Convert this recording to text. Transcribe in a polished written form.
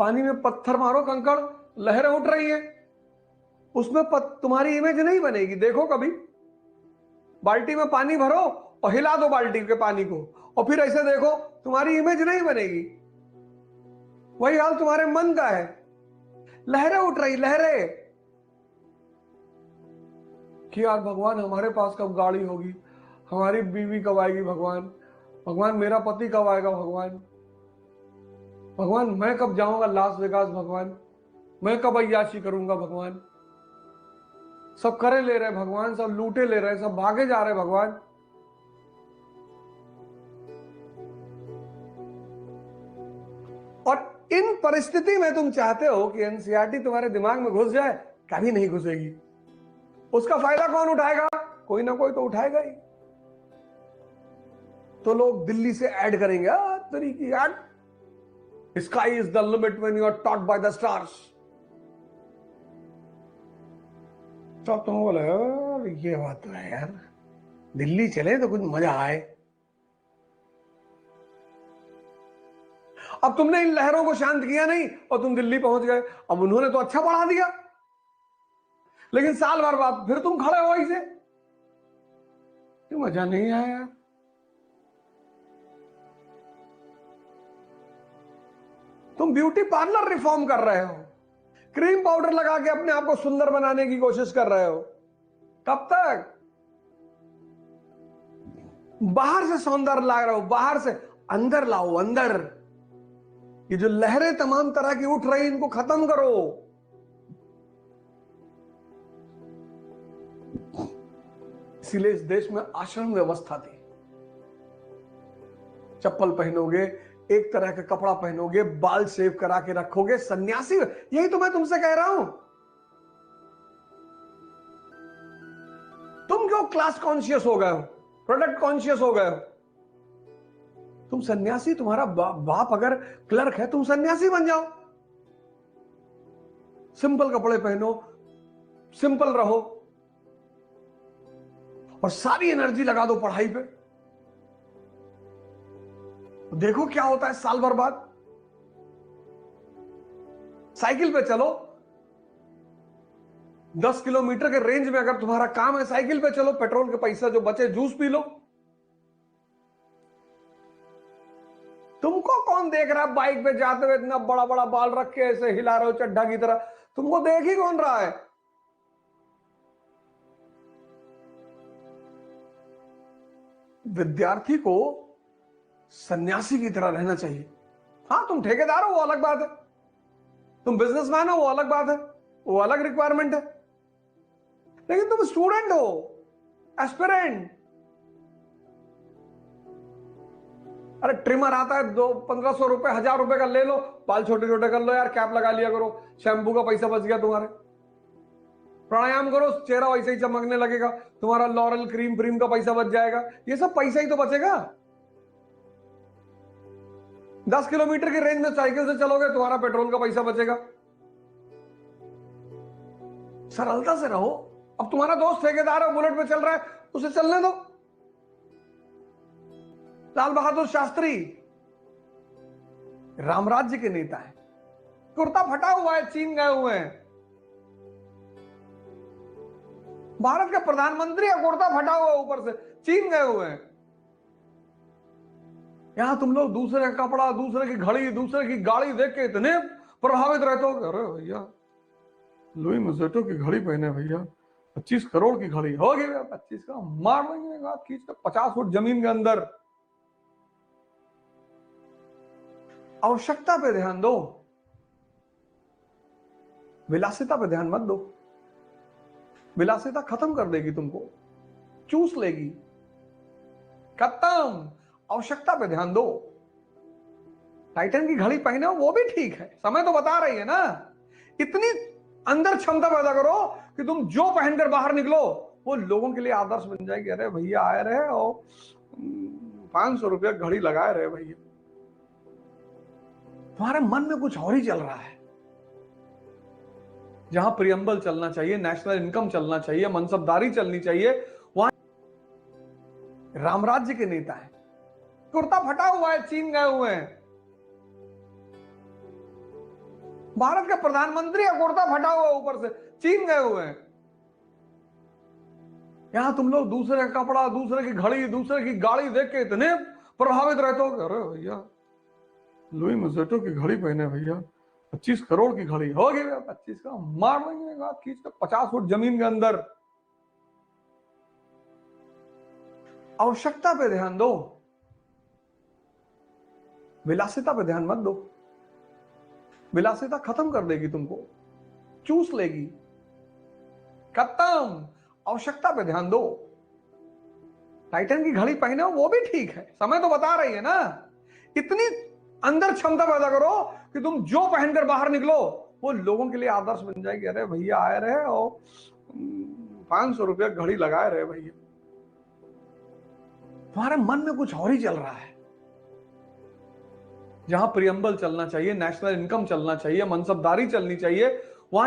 पानी में पत्थर मारो, कंकड़, लहरें उठ रही हैं, उसमें तुम्हारी इमेज नहीं बनेगी। देखो कभी, बाल्टी में पानी भरो और हिला दो बाल्टी के पानी को, और फिर ऐसे देखो, तुम्हारी इमेज नहीं बनेगी। वही हाल तुम्हारे मन का है। लहरें उठ रही, लहरें कि यार भगवान हमारे पास कब गाड़ी होगी, हमारी बीवी कब आएगी, भगवान भगवान मेरा पति कब आएगा, भगवान भगवान मैं कब जाऊंगा लास वेगास, भगवान मैं कब अय्याशी करूंगा, भगवान सब करे ले रहे भगवान, सब लूटे ले रहे, सब भागे जा रहे भगवान। और इन परिस्थिति में तुम चाहते हो कि एनसीईआरटी तुम्हारे दिमाग में घुस जाए, कभी नहीं घुसेगी। उसका फायदा कौन उठाएगा? कोई ना कोई तो उठाएगा ही। तो लोग दिल्ली से ऐड करेंगे, तरीकी add, sky is the limit when you are taught by the stars. तो तुम बोले ये बात तो है यार, दिल्ली चले तो कुछ मजा आए। अब तुमने इन लहरों को शांत किया नहीं और तुम दिल्ली पहुंच गए। अब उन्होंने तो अच्छा बढ़ा दिया, लेकिन साल भर बाद फिर तुम खड़े हो ऐसे, मजा नहीं आया यार। तुम ब्यूटी पार्लर रिफॉर्म कर रहे हो, क्रीम पाउडर लगा के अपने आप को सुंदर बनाने की कोशिश कर रहे हो। कब तक? बाहर से सौंदर्य ला रहे हो, बाहर से अंदर लाओ, अंदर। ये जो लहरें तमाम तरह की उठ रही, इनको खत्म करो। इसीलिए इस देश में आश्रम व्यवस्था थी। चप्पल पहनोगे, एक तरह का कपड़ा पहनोगे, बाल शेव करा के रखोगे, सन्यासी। यही तो मैं तुमसे कह रहा हूं। तुम क्यों क्लास कॉन्शियस हो गए हो, प्रोडक्ट कॉन्शियस हो गए हो? तुम सन्यासी, तुम्हारा बाप अगर क्लर्क है, तुम सन्यासी बन जाओ। सिंपल कपड़े पहनो, सिंपल रहो, और सारी एनर्जी लगा दो पढ़ाई पे। देखो क्या होता है साल भर बाद। साइकिल पे चलो, 10 किलोमीटर के रेंज में अगर तुम्हारा काम है, साइकिल पे चलो, पेट्रोल के पैसा जो बचे जूस पी लो। तुमको कौन देख रहा है बाइक पे जाते हुए, इतना बड़ा बड़ा बाल रख के ऐसे हिला रहे हो चड्ढा की तरह? तुमको देख ही कौन रहा है? विद्यार्थी को सन्यासी की तरह रहना चाहिए। हाँ, तुम ठेकेदार हो वो अलग बात है, तुम बिजनेसमैन हो वो अलग बात है, वो अलग रिक्वायरमेंट है, लेकिन तुम स्टूडेंट हो, एस्पिरेंट। अरे ट्रिमर आता है 1500 रुपए, 1000 रुपए का ले लो, बाल छोटे छोटे कर लो यार, कैप लगा लिया करो, शैम्पू का पैसा बच गया तुम्हारे। प्राणायाम करो, चेहरा वैसे ही चमकने लगेगा, तुम्हारा लॉरल क्रीम का पैसा बच जाएगा। ये सब पैसा ही तो बचेगा। 10 किलोमीटर की रेंज में साइकिल से चलोगे, तुम्हारा पेट्रोल का पैसा बचेगा। सरलता से रहो। अब तुम्हारा दोस्त ठेकेदार है, बुलेट पे चल रहा है, उसे चलने दो। लाल बहादुर शास्त्री रामराज्य के नेता है, कुर्ता फटा हुआ है, चीन गए हुए हैं। भारत के प्रधानमंत्री का कुर्ता फटा हुआ ऊपर से, चीन गए हुए हैं। यहां तुम लोग दूसरे का कपड़ा, दूसरे की घड़ी, दूसरे की गाड़ी देख के इतने प्रभावित रहते हो। अरे भैया लुई मजेटो की घड़ी पहने भैया, 25 करोड़ की घड़ी होगी, 25 का मार देंगे खींच कर 50 फुट जमीन के अंदर। आवश्यकता पे ध्यान दो, विलासिता पे ध्यान मत दो। विलासिता खत्म कर देगी तुमको, चूस लेगी, खत्म। आवश्यकता पे ध्यान दो। टाइटन की घड़ी पहने हो वो भी ठीक है, समय तो बता रही है ना। इतनी अंदर क्षमता पैदा करो कि तुम जो पहनकर बाहर निकलो वो लोगों के लिए आदर्श बन जाएगी। अरे भैया आए रहे और 500 रुपया घड़ी लगाए रहे भैया, तुम्हारे मन में कुछ और ही चल रहा है। जहां प्रियम्बल चलना चाहिए, नेशनल इनकम चलना चाहिए, मनसबदारी चलनी चाहिए, वहां रामराज्य के नेता है, कुर्ता फटा हुआ है, चीन गए हुए हैं। भारत के प्रधानमंत्री का कुर्ता फटा हुआ ऊपर से, चीन गए हुए हैं। यहां तुम लोग दूसरे का कपड़ा, दूसरे की घड़ी, दूसरे की गाड़ी देख के इतने प्रभावित रहते हो। अरे भैया लुई मजेटो की घड़ी पहने भैया, 25 करोड़ की घड़ी होगी, 25 का मार देंगे खींच कर 50 फुट जमीन के अंदर। आवश्यकता पे ध्यान दो, विलासिता पे ध्यान मत दो। विलासिता खत्म कर देगी तुमको, चूस लेगी, खत्म। आवश्यकता पे ध्यान दो। टाइटन की घड़ी पहने हो वो भी ठीक है, समय तो बता रही है ना। इतनी अंदर क्षमता पैदा करो कि तुम जो पहनकर बाहर निकलो वो लोगों के लिए आदर्श बन जाएगी। अरे भैया आए रहे और 500 रुपया घड़ी लगाए रहे भैया, तुम्हारे मन में कुछ और ही चल रहा है। जहां प्रियम्बल चलना चाहिए, नेशनल इनकम चलना चाहिए, मनसबदारी चलनी चाहिए,